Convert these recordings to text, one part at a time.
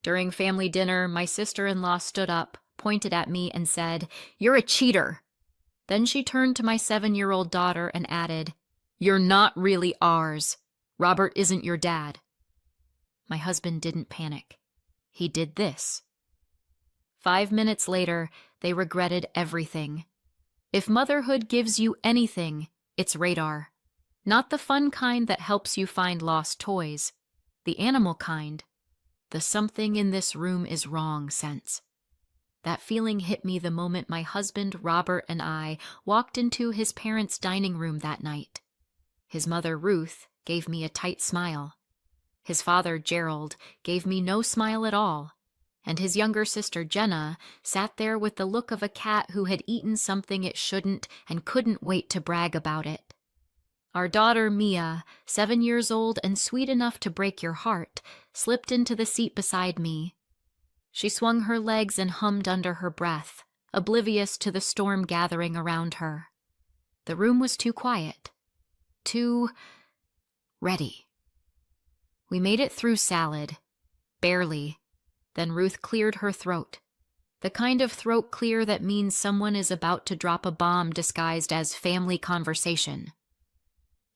During family dinner, my sister-in-law stood up, pointed at me, and said, "You're a cheater." Then she turned to my 7-year-old daughter and added, "You're not really ours. Robert isn't your dad." My husband didn't panic. He did this. 5 minutes later, they regretted everything. If motherhood gives you anything, it's radar. Not the fun kind that helps you find lost toys. The animal kind. The something in this room is wrong sense. That feeling hit me the moment my husband, Robert, and I walked into his parents' dining room that night. His mother, Ruth, gave me a tight smile. His father, Gerald, gave me no smile at all. And his younger sister, Jenna, sat there with the look of a cat who had eaten something it shouldn't and couldn't wait to brag about it. Our daughter, Mia, 7 years old and sweet enough to break your heart, slipped into the seat beside me. She swung her legs and hummed under her breath, oblivious to the storm gathering around her. The room was too quiet. Too ready. We made it through salad. Barely. Then Ruth cleared her throat. The kind of throat clear that means someone is about to drop a bomb disguised as family conversation.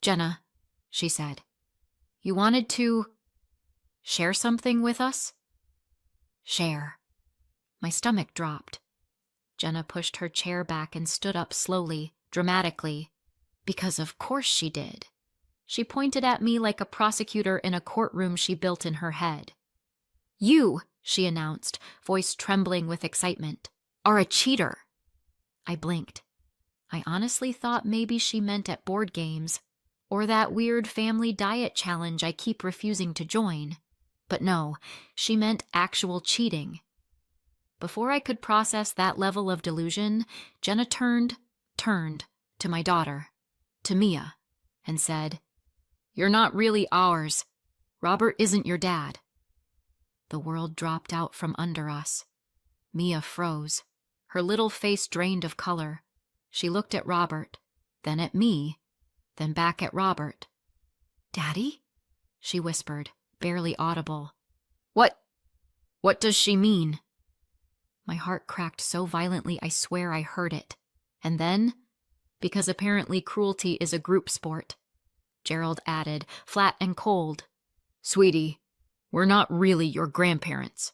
"Jenna," she said, "you wanted to share something with us?" Share. My stomach dropped. Jenna pushed her chair back and stood up slowly, dramatically, because of course she did. She pointed at me like a prosecutor in a courtroom she built in her head. "You," she announced, voice trembling with excitement, "are a cheater." I blinked. I honestly thought maybe she meant at board games, or that weird family diet challenge I keep refusing to join. But no, she meant actual cheating. Before I could process that level of delusion, Jenna turned to my daughter, to Mia, and said, "You're not really ours. Robert isn't your dad." The world dropped out from under us. Mia froze. Her little face drained of color. She looked at Robert, then at me, then back at Robert. "Daddy?" she whispered, barely audible. What does she mean?" My heart cracked so violently I swear I heard it. And then, because apparently cruelty is a group sport, Gerald added, flat and cold, "Sweetie, we're not really your grandparents."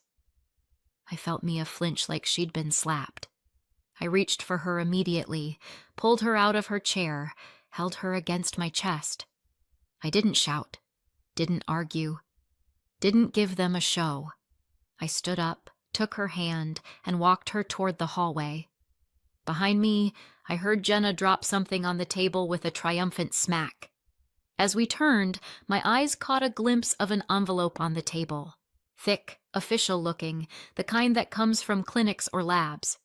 I felt Mia flinch like she'd been slapped. I reached for her immediately, pulled her out of her chair, held her against my chest. I didn't shout, didn't argue, didn't give them a show. I stood up, took her hand, and walked her toward the hallway. Behind me, I heard Jenna drop something on the table with a triumphant smack. As we turned, my eyes caught a glimpse of an envelope on the table. Thick, official-looking, the kind that comes from clinics or labs.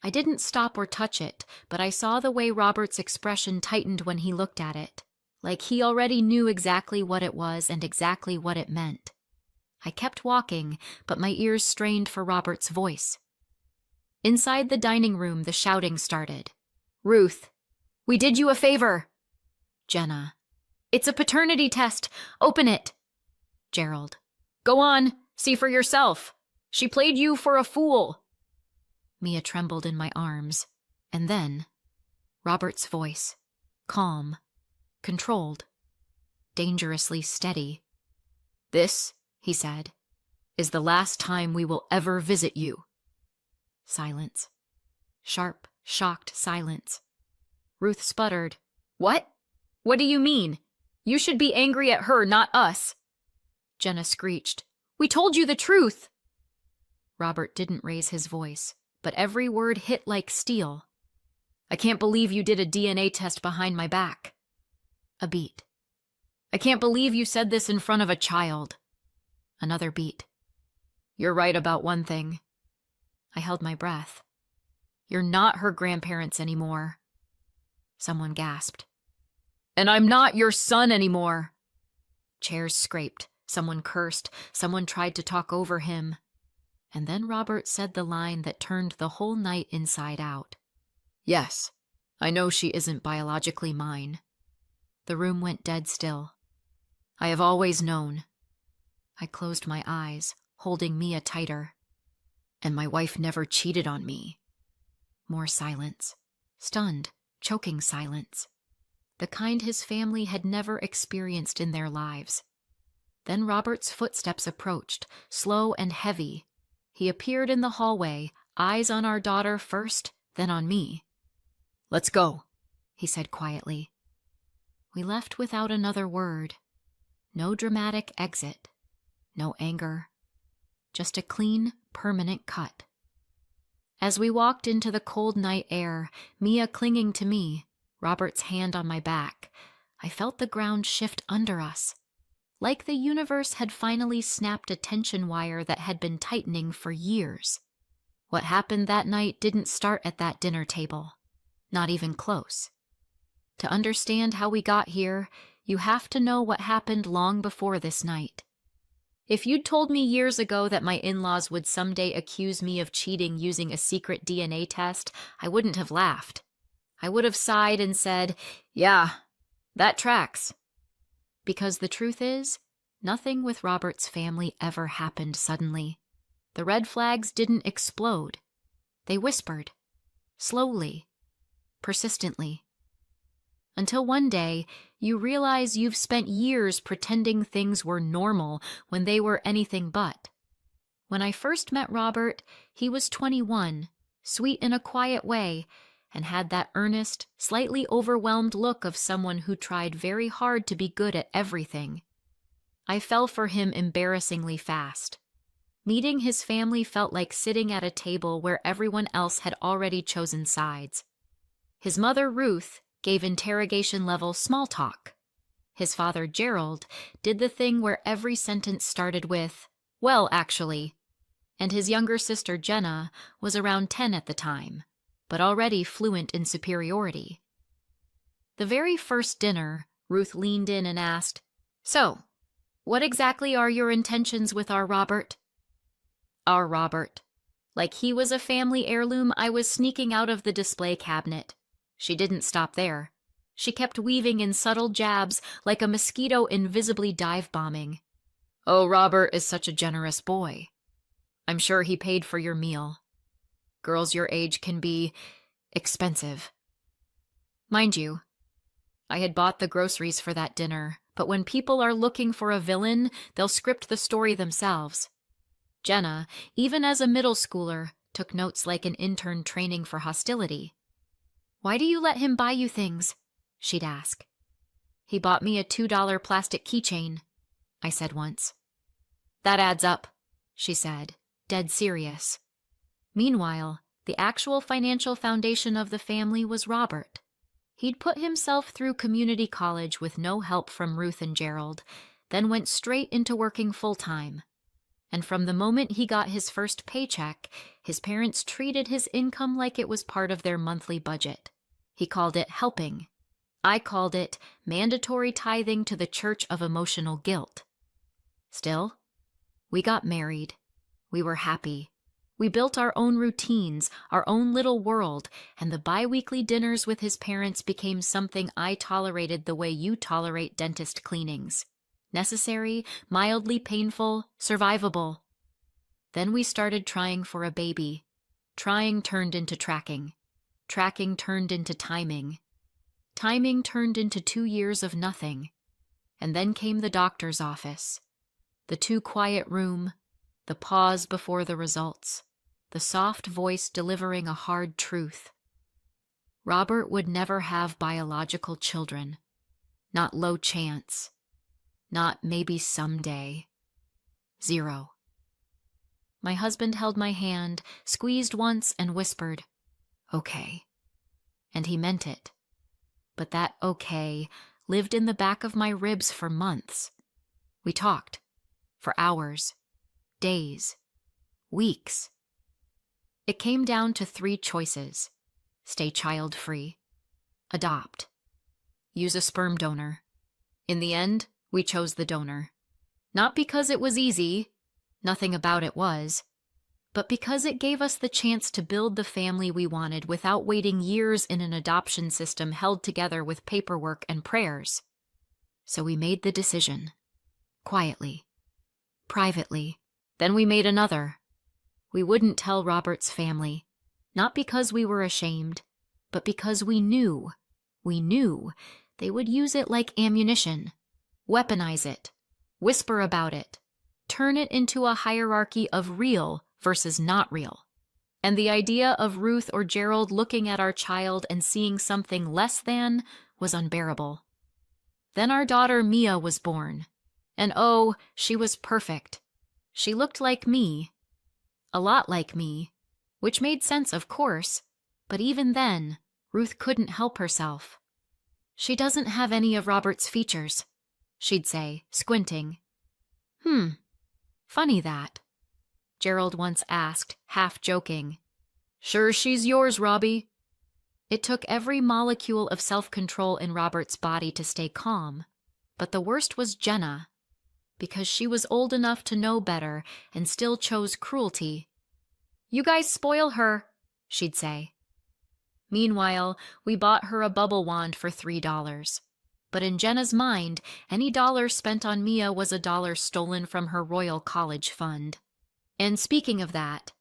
I didn't stop or touch it, but I saw the way Robert's expression tightened when he looked at it, like he already knew exactly what it was and exactly what it meant. I kept walking, but my ears strained for Robert's voice. Inside the dining room, the shouting started. "Ruth, we did you a favor." Jenna, "It's a paternity test. Open it." Gerald, "Go on, see for yourself. She played you for a fool." Mia trembled in my arms, and then Robert's voice, calm, controlled, dangerously steady. "This," he said, "is the last time we will ever visit you." Silence. Sharp, shocked silence. Ruth sputtered, "What? What do you mean? You should be angry at her, not us." Jenna screeched, "We told you the truth." Robert didn't raise his voice, but every word hit like steel. "I can't believe you did a DNA test behind my back." A beat. "I can't believe you said this in front of a child." Another beat. "You're right about one thing." I held my breath. "You're not her grandparents anymore." Someone gasped. "And I'm not your son anymore." Chairs scraped. Someone cursed. Someone tried to talk over him. And then Robert said the line that turned the whole night inside out. "Yes, I know she isn't biologically mine." The room went dead still. "I have always known." I closed my eyes, holding Mia tighter. And my wife never cheated on me. More silence. Stunned, choking silence. The kind his family had never experienced in their lives. Then Robert's footsteps approached, slow and heavy. He appeared in the hallway, eyes on our daughter first, then on me. "Let's go," he said quietly. We left without another word. No dramatic exit. No anger. Just a clean, permanent cut. As we walked into the cold night air, Mia clinging to me, Robert's hand on my back, I felt the ground shift under us. Like the universe had finally snapped a tension wire that had been tightening for years. What happened that night didn't start at that dinner table. Not even close. To understand how we got here, you have to know what happened long before this night. If you'd told me years ago that my in-laws would someday accuse me of cheating using a secret DNA test, I wouldn't have laughed. I would have sighed and said, "Yeah, that tracks." Because the truth is, nothing with Robert's family ever happened suddenly. The red flags didn't explode. They whispered. Slowly. Persistently. Until one day, you realize you've spent years pretending things were normal when they were anything but. When I first met Robert, he was 21, sweet in a quiet way, and had that earnest, slightly overwhelmed look of someone who tried very hard to be good at everything. I fell for him embarrassingly fast. Meeting his family felt like sitting at a table where everyone else had already chosen sides. His mother, Ruth, gave interrogation-level small talk. His father, Gerald, did the thing where every sentence started with, "Well, actually," and his younger sister, Jenna, was around 10 at the time, but already fluent in superiority. The very first dinner, Ruth leaned in and asked, "So, what exactly are your intentions with our Robert?" Our Robert. Like he was a family heirloom I was sneaking out of the display cabinet. She didn't stop there. She kept weaving in subtle jabs like a mosquito invisibly dive-bombing. "Oh, Robert is such a generous boy. I'm sure he paid for your meal. Girls your age can be expensive." Mind you, I had bought the groceries for that dinner, but when people are looking for a villain, they'll script the story themselves. Jenna, even as a middle schooler, took notes like an intern training for hostility. "Why do you let him buy you things?" she'd ask. "He bought me a $2 plastic keychain," I said once. "That adds up," she said, dead serious. Meanwhile, the actual financial foundation of the family was Robert. He'd put himself through community college with no help from Ruth and Gerald, then went straight into working full-time. And from the moment he got his first paycheck, his parents treated his income like it was part of their monthly budget. He called it helping. I called it mandatory tithing to the Church of Emotional Guilt. Still, we got married. We were happy. We built our own routines, our own little world, and the bi-weekly dinners with his parents became something I tolerated the way you tolerate dentist cleanings. Necessary, mildly painful, survivable. Then we started trying for a baby. Trying turned into tracking. Tracking turned into timing. Timing turned into 2 years of nothing. And then came the doctor's office. The too quiet room. The pause before the results. The soft voice delivering a hard truth. Robert would never have biological children. Not low chance. Not maybe someday. 0. My husband held my hand, squeezed once, and whispered, "Okay." And he meant it. But that okay lived in the back of my ribs for months. We talked. For hours. Days. Weeks. It came down to 3 choices. Stay child-free. Adopt. Use a sperm donor. In the end, we chose the donor. Not because it was easy, nothing about it was, but because it gave us the chance to build the family we wanted without waiting years in an adoption system held together with paperwork and prayers. So we made the decision. Quietly. Privately. Then we made another. We wouldn't tell Robert's family, not because we were ashamed, but because we knew they would use it like ammunition, weaponize it, whisper about it, turn it into a hierarchy of real versus not real. And the idea of Ruth or Gerald looking at our child and seeing something less than was unbearable. Then our daughter Mia was born. And oh, she was perfect. She looked like me. A lot like me. Which made sense, of course. But even then, Ruth couldn't help herself. She doesn't have any of Robert's features, she'd say, squinting. Funny that. Gerald once asked, half joking. Sure she's yours, Robbie. It took every molecule of self-control in Robert's body to stay calm. But the worst was Jenna, because she was old enough to know better and still chose cruelty. You guys spoil her, she'd say. Meanwhile, we bought her a bubble wand for $3. But in Jenna's mind, any dollar spent on Mia was a dollar stolen from her Royal College fund. And speaking of that,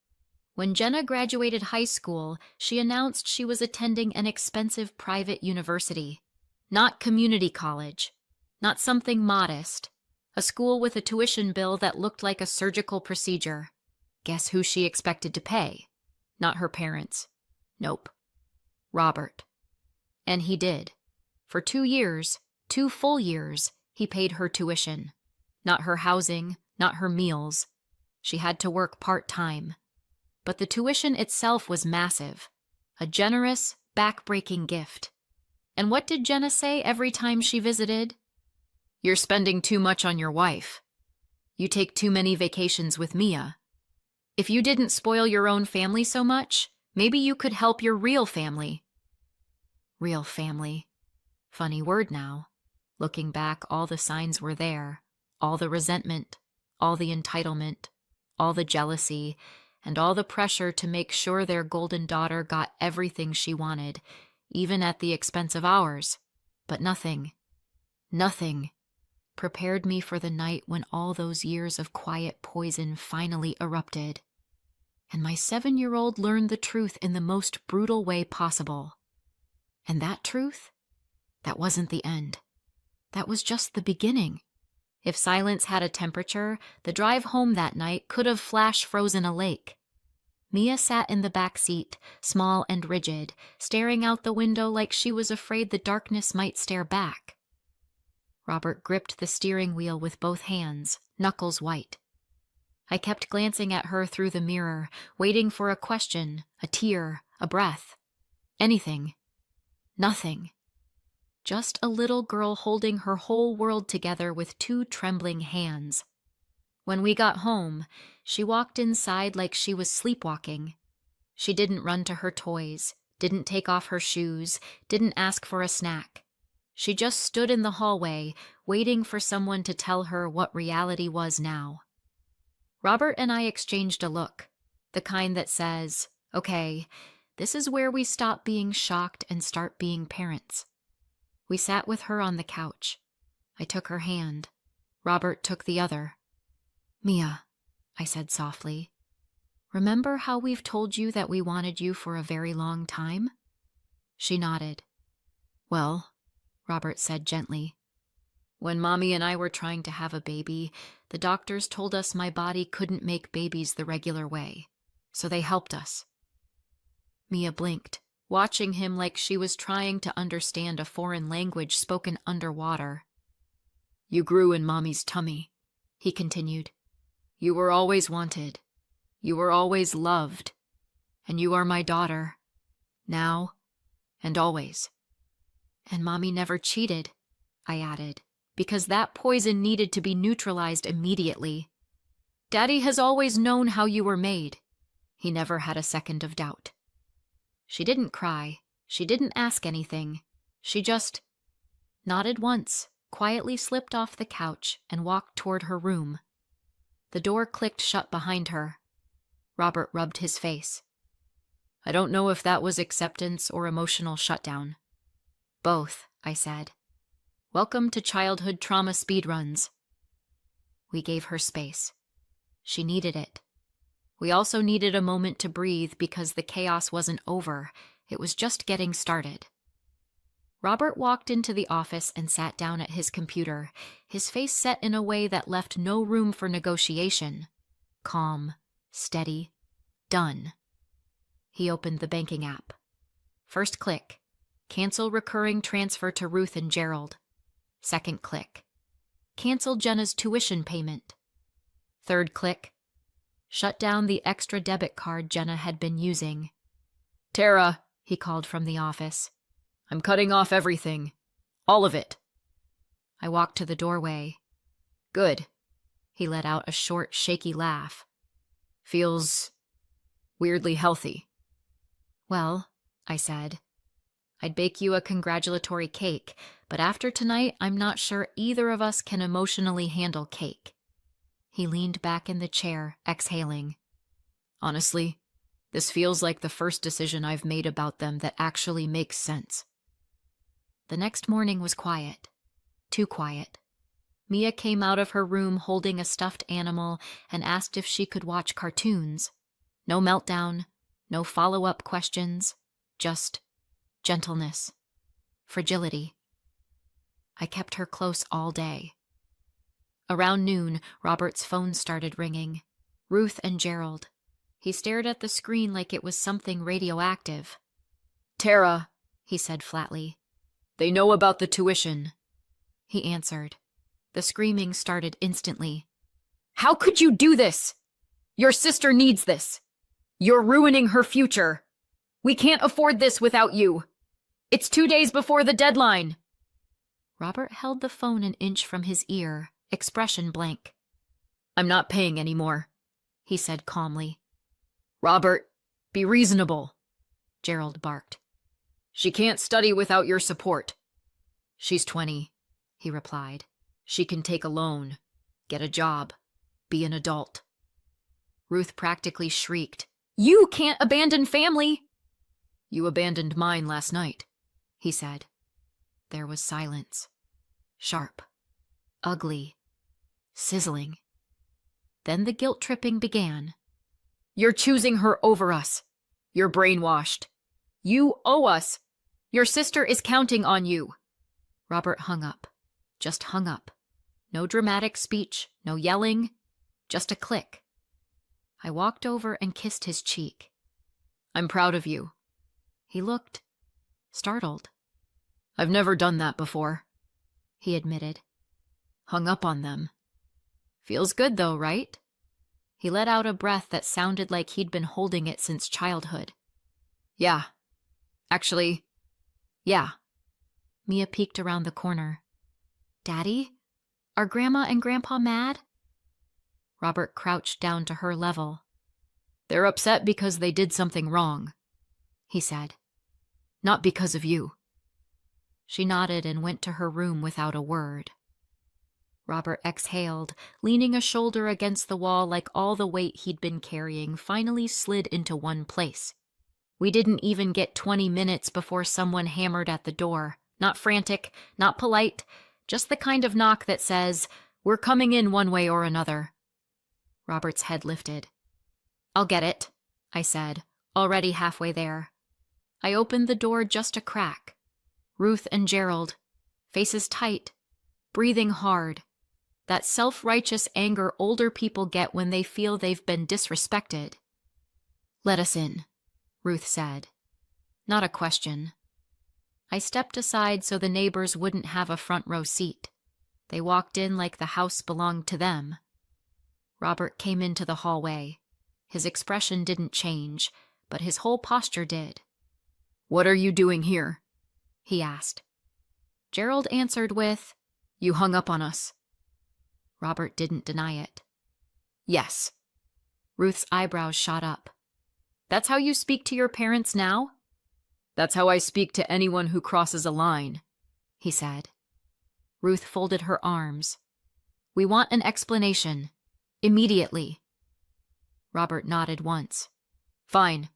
when Jenna graduated high school, she announced she was attending an expensive private university. Not community college. Not something modest. A school with a tuition bill that looked like a surgical procedure. Guess who she expected to pay? Not her parents. Nope. Robert. And he did. For 2 years, 2 full years, he paid her tuition. Not her housing, not her meals. She had to work part-time. But the tuition itself was massive. A generous, back-breaking gift. And what did Jenna say every time she visited? You're spending too much on your wife. You take too many vacations with Mia. If you didn't spoil your own family so much, maybe you could help your real family. Real family. Funny word now. Looking back, all the signs were there. All the resentment, all the entitlement, all the jealousy, and all the pressure to make sure their golden daughter got everything she wanted, even at the expense of ours. But nothing prepared me for the night when all those years of quiet poison finally erupted. And my 7-year-old learned the truth in the most brutal way possible. And that truth? That wasn't the end. That was just the beginning. If silence had a temperature, the drive home that night could have flash-frozen a lake. Mia sat in the back seat, small and rigid, staring out the window like she was afraid the darkness might stare back. Robert gripped the steering wheel with both hands, knuckles white. I kept glancing at her through the mirror, waiting for a question, a tear, a breath. Anything. Nothing. Just a little girl holding her whole world together with 2 trembling hands. When we got home, she walked inside like she was sleepwalking. She didn't run to her toys, didn't take off her shoes, didn't ask for a snack. She just stood in the hallway, waiting for someone to tell her what reality was now. Robert and I exchanged a look, the kind that says, okay, this is where we stop being shocked and start being parents. We sat with her on the couch. I took her hand. Robert took the other. Mia, I said softly, remember how we've told you that we wanted you for a very long time? She nodded. Well, Robert said gently, when Mommy and I were trying to have a baby, the doctors told us my body couldn't make babies the regular way, so they helped us. Mia blinked, watching him like she was trying to understand a foreign language spoken underwater. You grew in Mommy's tummy, he continued. You were always wanted. You were always loved. And you are my daughter. Now and always. And Mommy never cheated, I added, because that poison needed to be neutralized immediately. Daddy has always known how you were made. He never had a second of doubt. She didn't cry. She didn't ask anything. She just nodded once, quietly slipped off the couch, and walked toward her room. The door clicked shut behind her. Robert rubbed his face. I don't know if that was acceptance or emotional shutdown. Both, I said. Welcome to childhood trauma speedruns. We gave her space. She needed it. We also needed a moment to breathe because the chaos wasn't over. It was just getting started. Robert walked into the office and sat down at his computer, his face set in a way that left no room for negotiation. Calm, steady, done. He opened the banking app. First click, cancel recurring transfer to Ruth and Gerald. Second click, cancel Jenna's tuition payment. Third click, shut down the extra debit card Jenna had been using. "Tara," he called from the office. "I'm cutting off everything. All of it." I walked to the doorway. "Good." He let out a short, shaky laugh. "Feels weirdly healthy." "Well," I said, "I'd bake you a congratulatory cake, but after tonight, I'm not sure either of us can emotionally handle cake." He leaned back in the chair, exhaling. "Honestly, this feels like the first decision I've made about them that actually makes sense." The next morning was quiet. Too quiet. Mia came out of her room holding a stuffed animal and asked if she could watch cartoons. No meltdown, no follow-up questions, just gentleness, fragility. I kept her close all day. Around noon, Robert's phone started ringing. Ruth and Gerald. He stared at the screen like it was something radioactive. "Tara," he said flatly. "They know about the tuition." He answered. The screaming started instantly. "How could you do this? Your sister needs this. You're ruining her future. We can't afford this without you. It's 2 days before the deadline." Robert held the phone an inch from his ear, expression blank. "I'm not paying anymore," he said calmly. "Robert, be reasonable," Gerald barked. "She can't study without your support." "She's 20, he replied. "She can take a loan, get a job, be an adult." Ruth practically shrieked. "You can't abandon family!" "You abandoned mine last night," he said. There was silence. Sharp. Ugly. Sizzling. Then the guilt-tripping began. "You're choosing her over us. You're brainwashed. You owe us. Your sister is counting on you." Robert hung up. Just hung up. No dramatic speech, no yelling, just a click. I walked over and kissed his cheek. "I'm proud of you." He looked startled. "I've never done that before," he admitted. "Hung up on them. Feels good though, right?" He let out a breath that sounded like he'd been holding it since childhood. "Yeah. Actually, yeah." Mia peeked around the corner. "Daddy? Are Grandma and Grandpa mad?" Robert crouched down to her level. "They're upset because they did something wrong," he said. "Not because of you." She nodded and went to her room without a word. Robert exhaled, leaning a shoulder against the wall like all the weight he'd been carrying finally slid into one place. We didn't even get 20 minutes before someone hammered at the door. Not frantic, not polite, just the kind of knock that says, "We're coming in one way or another." Robert's head lifted. "I'll get it," I said, already halfway there. I opened the door just a crack. Ruth and Gerald, faces tight, breathing hard. That self-righteous anger older people get when they feel they've been disrespected. "Let us in," Ruth said. Not a question. I stepped aside so the neighbors wouldn't have a front row seat. They walked in like the house belonged to them. Robert came into the hallway. His expression didn't change, but his whole posture did. "What are you doing here?" he asked. Gerald answered with, "You hung up on us." Robert didn't deny it. "Yes." Ruth's eyebrows shot up. "That's how you speak to your parents now?" "That's how I speak to anyone who crosses a line," he said. Ruth folded her arms. "We want an explanation. Immediately." Robert nodded once. "Fine.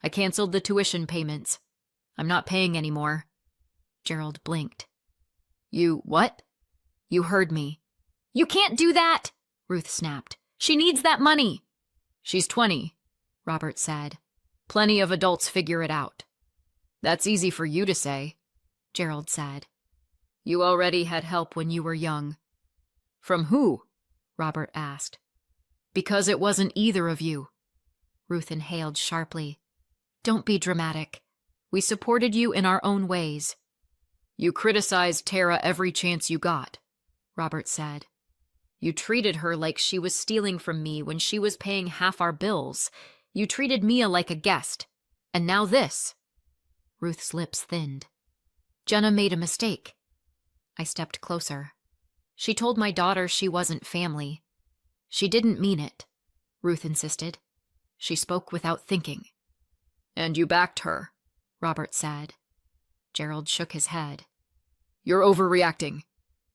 I canceled the tuition payments. I'm not paying anymore." Gerald blinked. "You what?" "You heard me." "You can't do that!" Ruth snapped. She needs that money. She's 20, Robert said. Plenty of adults figure it out. That's easy for you to say, Gerald said. You already had help when you were young. From who? Robert asked. Because it wasn't either of you. Ruth inhaled sharply. Don't be dramatic. We supported you in our own ways. You criticized Tara every chance you got, Robert said. You treated her like she was stealing from me when she was paying half our bills. You treated Mia like a guest. And now this. Ruth's lips thinned. Jenna made a mistake. I stepped closer. She told my daughter she wasn't family. She didn't mean it, Ruth insisted. She spoke without thinking. And you backed her, Robert said. Gerald shook his head. You're overreacting.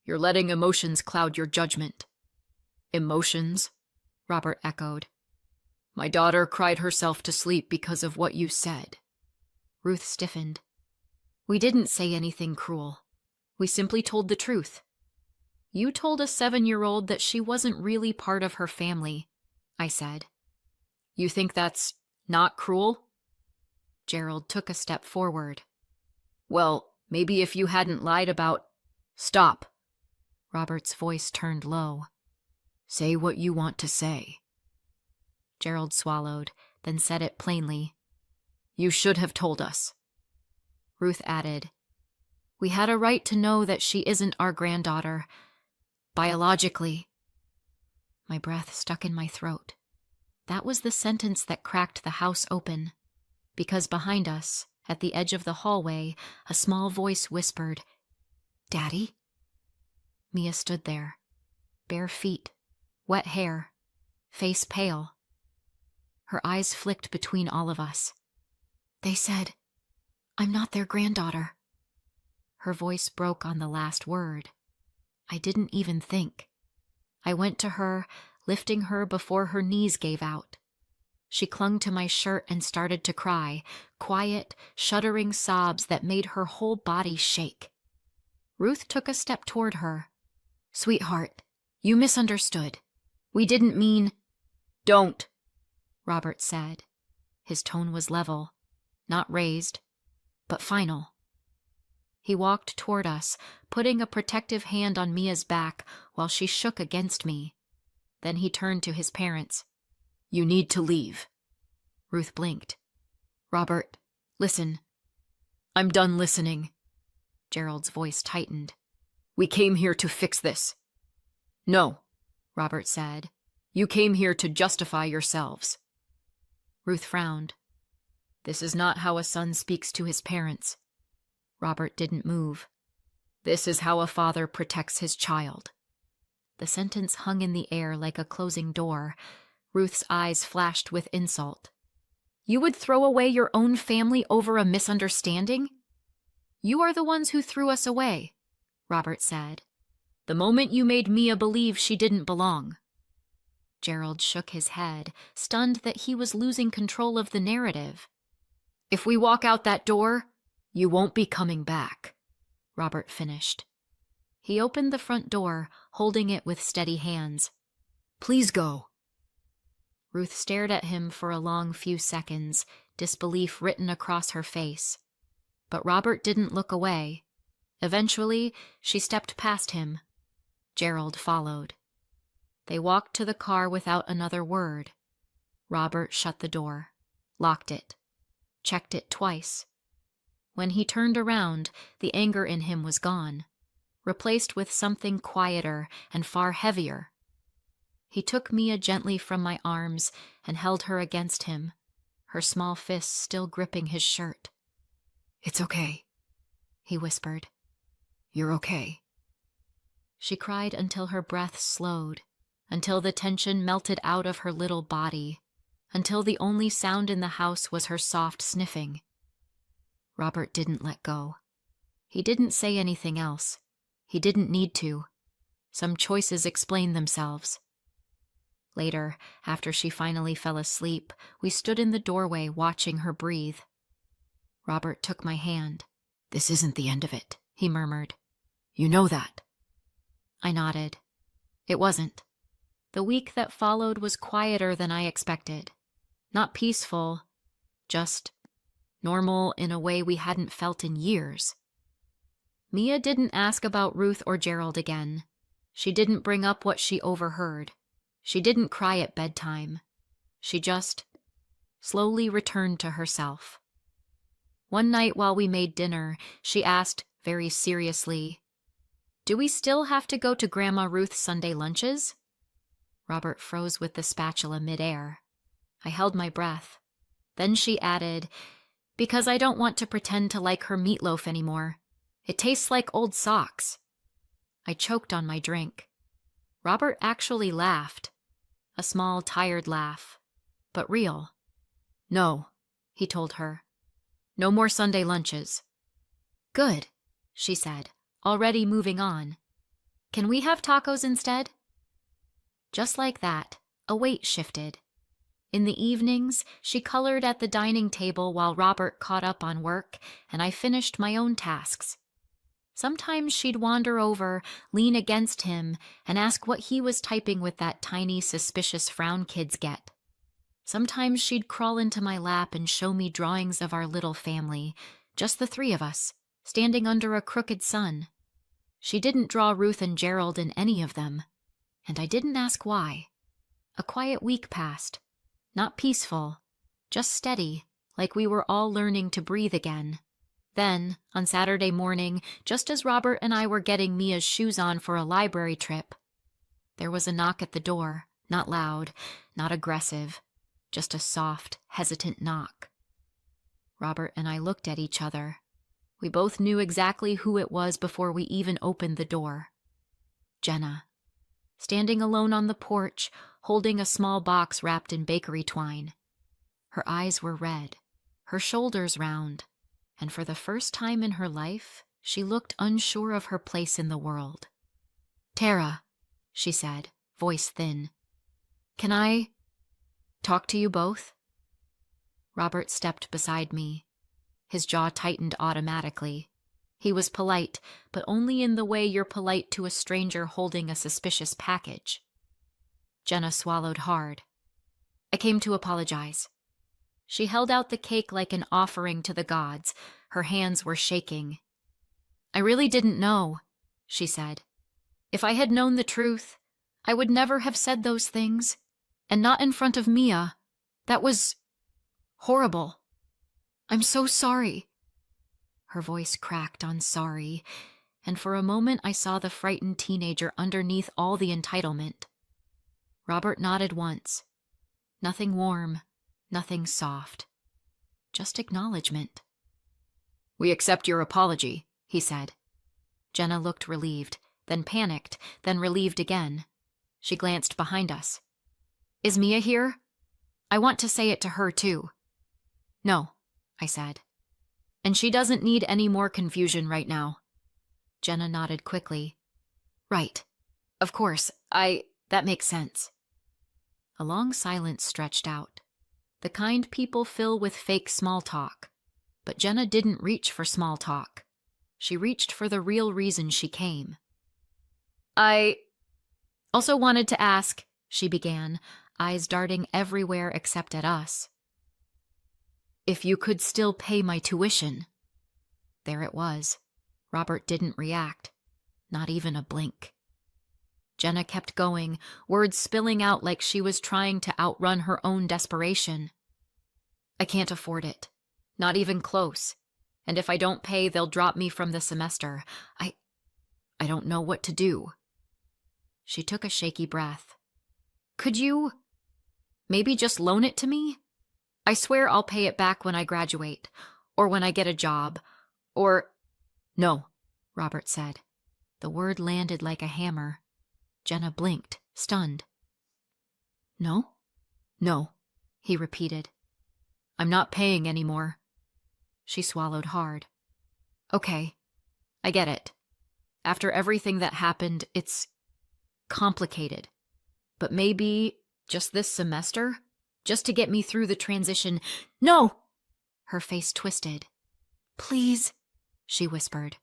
You're letting emotions cloud your judgment. Emotions? Robert echoed. My daughter cried herself to sleep because of what you said. Ruth stiffened. We didn't say anything cruel. We simply told the truth. You told a 7-year-old that she wasn't really part of her family, I said. You think that's not cruel? Gerald took a step forward. Well, maybe if you hadn't lied about... Stop. Robert's voice turned low. Say what you want to say. Gerald swallowed, then said it plainly. You should have told us. Ruth added, We had a right to know that she isn't our granddaughter. Biologically. My breath stuck in my throat. That was the sentence that cracked the house open, because behind us, at the edge of the hallway, a small voice whispered, Daddy? Mia stood there, bare feet, wet hair, face pale. Her eyes flicked between all of us. They said, I'm not their granddaughter. Her voice broke on the last word. I didn't even think. I went to her, lifting her before her knees gave out. She clung to my shirt and started to cry, quiet, shuddering sobs that made her whole body shake. Ruth took a step toward her. Sweetheart, you misunderstood. We didn't mean... Don't, Robert said. His tone was level, not raised, but final. He walked toward us, putting a protective hand on Mia's back while she shook against me. Then he turned to his parents. You need to leave. Ruth blinked. Robert, listen. I'm done listening. Gerald's voice tightened. We came here to fix this. No, Robert said. You came here to justify yourselves. Ruth frowned. This is not how a son speaks to his parents. Robert didn't move. This is how a father protects his child. The sentence hung in the air like a closing door. Ruth's eyes flashed with insult. You would throw away your own family over a misunderstanding? You are the ones who threw us away, Robert said. The moment you made Mia believe she didn't belong. Gerald shook his head, stunned that he was losing control of the narrative. If we walk out that door, you won't be coming back, Robert finished. He opened the front door, holding it with steady hands. Please go. Ruth stared at him for a long few seconds, disbelief written across her face. But Robert didn't look away. Eventually, she stepped past him. Gerald followed. They walked to the car without another word. Robert shut the door, locked it, checked it twice. When he turned around, the anger in him was gone, replaced with something quieter and far heavier. He took Mia gently from my arms and held her against him, her small fists still gripping his shirt. It's okay, he whispered. You're okay. She cried until her breath slowed, until the tension melted out of her little body, until the only sound in the house was her soft sniffing. Robert didn't let go. He didn't say anything else. He didn't need to. Some choices explained themselves. Later, after she finally fell asleep, we stood in the doorway watching her breathe. Robert took my hand. This isn't the end of it, he murmured. You know that. I nodded. It wasn't. The week that followed was quieter than I expected. Not peaceful, just normal in a way we hadn't felt in years. Mia didn't ask about Ruth or Gerald again. She didn't bring up what she overheard. She didn't cry at bedtime. She just slowly returned to herself. One night while we made dinner, she asked very seriously, "Do we still have to go to Grandma Ruth's Sunday lunches?" Robert froze with the spatula midair. I held my breath. Then she added, "Because I don't want to pretend to like her meatloaf anymore. It tastes like old socks." I choked on my drink. Robert actually laughed. A small, tired laugh, but real. "No," he told her. "No more Sunday lunches." "Good," she said, already moving on. "Can we have tacos instead?" Just like that, a weight shifted. In the evenings, she colored at the dining table while Robert caught up on work, and I finished my own tasks. Sometimes she'd wander over, lean against him, and ask what he was typing with that tiny, suspicious frown kids get. Sometimes she'd crawl into my lap and show me drawings of our little family, just the three of us, standing under a crooked sun. She didn't draw Ruth and Gerald in any of them, and I didn't ask why. A quiet week passed. Not peaceful, just steady, like we were all learning to breathe again. Then, on Saturday morning, just as Robert and I were getting Mia's shoes on for a library trip, there was a knock at the door, not loud, not aggressive, just a soft, hesitant knock. Robert and I looked at each other. We both knew exactly who it was before we even opened the door. Jenna, standing alone on the porch, holding a small box wrapped in bakery twine. Her eyes were red, her shoulders round, and for the first time in her life, she looked unsure of her place in the world. "Tara," she said, voice thin, "can I talk to you both?" Robert stepped beside me. His jaw tightened automatically. He was polite, but only in the way you're polite to a stranger holding a suspicious package. Jenna swallowed hard. "I came to apologize." She held out the cake like an offering to the gods. Her hands were shaking. "I really didn't know," she said. "If I had known the truth, I would never have said those things. And not in front of Mia. That was horrible. I'm so sorry." Her voice cracked on sorry, and for a moment I saw the frightened teenager underneath all the entitlement. Robert nodded once. Nothing warm, nothing soft. Just acknowledgement. "We accept your apology," he said. Jenna looked relieved, then panicked, then relieved again. She glanced behind us. "Is Mia here? I want to say it to her, too." "No," I said. "And she doesn't need any more confusion right now." Jenna nodded quickly. "Right. Of course, that makes sense." A long silence stretched out. The kind people fill with fake small talk. But Jenna didn't reach for small talk. She reached for the real reason she came. "I also wanted to ask," she began, eyes darting everywhere except at us, "if you could still pay my tuition." There it was. Robert didn't react. Not even a blink. Jenna kept going, words spilling out like she was trying to outrun her own desperation. "I can't afford it. Not even close. And if I don't pay, they'll drop me from the semester. I don't know what to do." She took a shaky breath. "Could you maybe just loan it to me? I swear I'll pay it back when I graduate, or when I get a job, or—" "No," Robert said. The word landed like a hammer. Jenna blinked, stunned. "No?" "No," he repeated. "I'm not paying anymore." She swallowed hard. "Okay, I get it. After everything that happened, it's complicated. But maybe just this semester? Just to get me through the transition." "No!" Her face twisted. "Please," she whispered.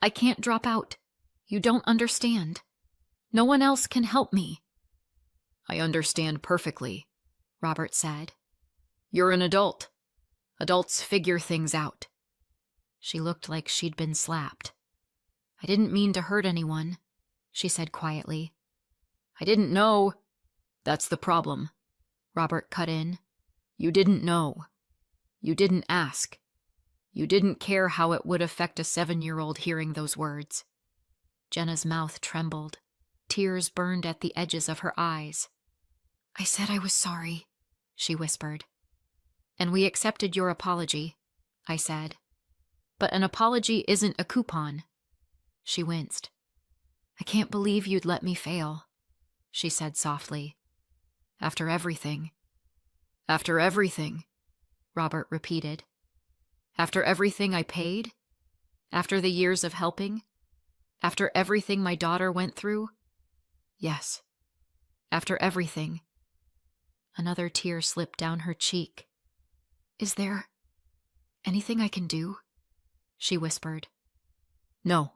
"I can't drop out. You don't understand. No one else can help me." I understand perfectly, Robert said. You're an adult. Adults figure things out. She looked like she'd been slapped. I didn't mean to hurt anyone, she said quietly. I didn't know. That's the problem, Robert cut in. You didn't know. You didn't ask. You didn't care how it would affect a 7-year-old hearing those words. Jenna's mouth trembled. Tears burned at the edges of her eyes. I said I was sorry, she whispered. And we accepted your apology, I said. But an apology isn't a coupon. She winced. I can't believe you'd let me fail, she said softly. After everything. After everything, Robert repeated. After everything I paid? After the years of helping? After everything my daughter went through? Yes. After everything. Another tear slipped down her cheek. Is there anything I can do? She whispered. No,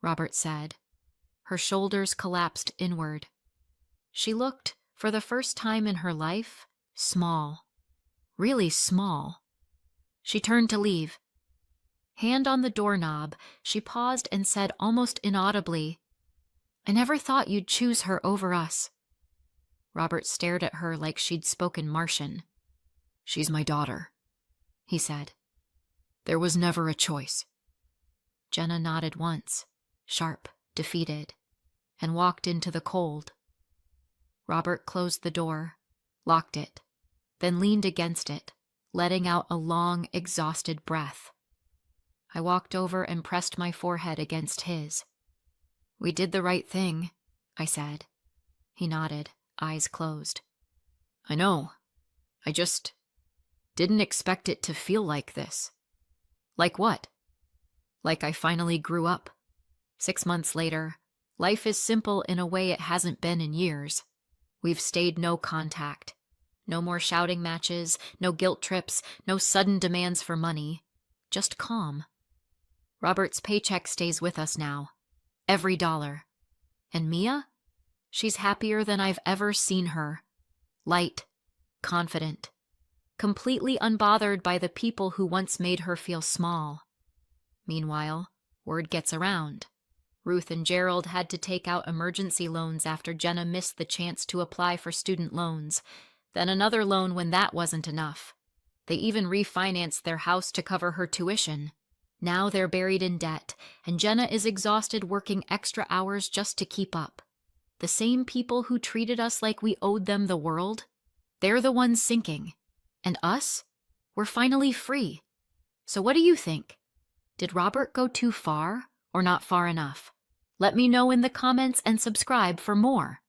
Robert said. Her shoulders collapsed inward. She looked, for the first time in her life, small. Really small. She turned to leave. Hand on the doorknob, she paused and said almost inaudibly, I never thought you'd choose her over us. Robert stared at her like she'd spoken Martian. She's my daughter, he said. There was never a choice. Jenna nodded once, sharp, defeated, and walked into the cold. Robert closed the door, locked it, then leaned against it, letting out a long, exhausted breath. I walked over and pressed my forehead against his. We did the right thing, I said. He nodded, eyes closed. I know. I just didn't expect it to feel like this. Like what? Like I finally grew up. 6 months later, life is simple in a way it hasn't been in years. We've stayed no contact. No more shouting matches, no guilt trips, no sudden demands for money. Just calm. Robert's paycheck stays with us now. Every dollar. And Mia? She's happier than I've ever seen her. Light, confident, completely unbothered by the people who once made her feel small. Meanwhile, word gets around. Ruth and Gerald had to take out emergency loans after Jenna missed the chance to apply for student loans. Then another loan when that wasn't enough. They even refinanced their house to cover her tuition. Now they're buried in debt, and Jenna is exhausted working extra hours just to keep up. The same people who treated us like we owed them the world, they're the ones sinking. And us? We're finally free. So what do you think? Did Robert go too far or not far enough? Let me know in the comments and subscribe for more.